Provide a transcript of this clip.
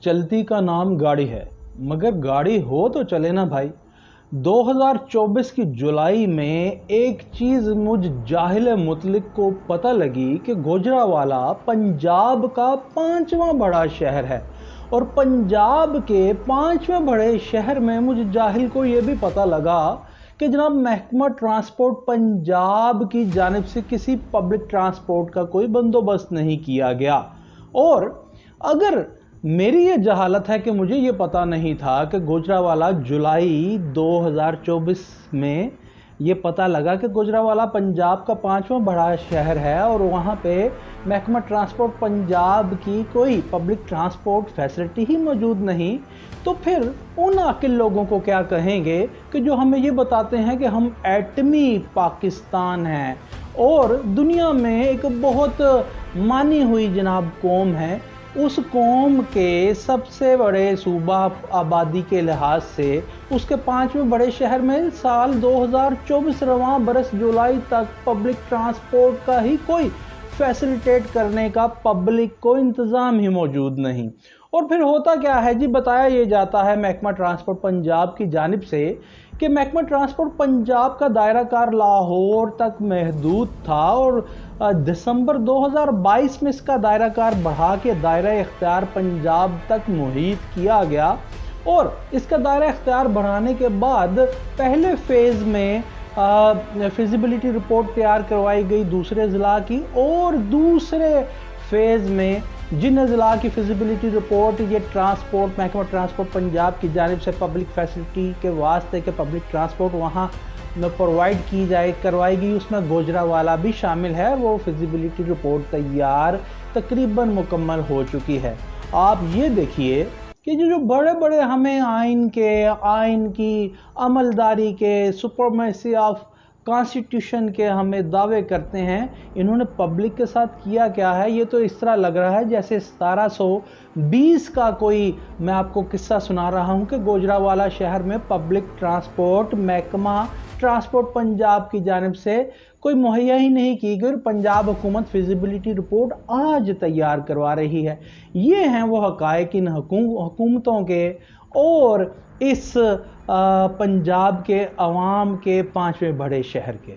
चलती का नाम गाड़ी है, मगर गाड़ी हो तो चले ना भाई। 2024 की जुलाई में एक चीज़ मुझ जाहिल मुतलिक को पता लगी कि गुजरावाला पंजाब का 5वां बड़ा शहर है, और पंजाब के 5वें बड़े शहर में मुझ जाहिल को ये भी पता लगा कि जनाब महकमा ट्रांसपोर्ट पंजाब की जानिब से किसी पब्लिक ट्रांसपोर्ट का कोई बंदोबस्त नहीं किया गया। और अगर मेरी ये जहालत है कि मुझे ये पता नहीं था कि गुजरावाला जुलाई 2024 में ये पता लगा कि गुजरावाला पंजाब का 5वां बड़ा शहर है और वहाँ पे महकमा ट्रांसपोर्ट पंजाब की कोई पब्लिक ट्रांसपोर्ट फैसिलिटी ही मौजूद नहीं, तो फिर उन अकिल लोगों को क्या कहेंगे कि जो हमें ये बताते हैं कि हम एटमी पाकिस्तान हैं और दुनिया में एक बहुत मानी हुई जनाब कौम है। उस कौम के सबसे बड़े सूबा आबादी के लिहाज से उसके 5वें बड़े शहर में साल 2024 रवां बरस जुलाई तक पब्लिक ट्रांसपोर्ट का ही कोई फैसिलिटेट करने का पब्लिक को इंतज़ाम ही मौजूद नहीं। और फिर होता क्या है जी, बताया ये जाता है महकमा ट्रांसपोर्ट पंजाब की जानिब से कि महकमा ट्रांसपोर्ट पंजाब का दायरा कार लाहौर तक महदूद था और दिसंबर 2022 में इसका दायरा कार बढ़ा के दायरा इख्तियार पंजाब तक मुहित किया गया। और इसका दायरा इख्तियार बढ़ाने के बाद पहले फेज़ में फिजिबिलिटी रिपोर्ट तैयार करवाई गई दूसरे ज़िला की, और दूसरे फेज़ में जिन ज़िला की फिजिबिलिटी रिपोर्ट ये ट्रांसपोर्ट महकमा ट्रांसपोर्ट पंजाब की जानिब से पब्लिक फैसिलिटी के वास्ते के पब्लिक ट्रांसपोर्ट वहाँ में प्रोवाइड की जाए करवाई गई, उसमें गुजरावाला भी शामिल है। वो फिजिबिलिटी रिपोर्ट तैयार तकरीबन मुकम्मल हो चुकी है। आप ये देखिए कि जो बड़े बड़े हमें आइन की अमलदारी के सुपरमेसी ऑफ कॉन्स्टिट्यूशन के हमें दावे करते हैं, इन्होंने पब्लिक के साथ किया क्या है। ये तो इस तरह लग रहा है जैसे 1720 का कोई मैं आपको किस्सा सुना रहा हूँ कि गुजरावाला शहर में पब्लिक ट्रांसपोर्ट महकमा ट्रांसपोर्ट पंजाब की जानिब से कोई मुहैया ही नहीं की गई और पंजाब हुकूमत फिजिबिलिटी रिपोर्ट आज तैयार करवा रही है। ये हैं वो हक़ाइक़ इन हुकूमतों के और इस पंजाब के अवाम के 5वें बड़े शहर के।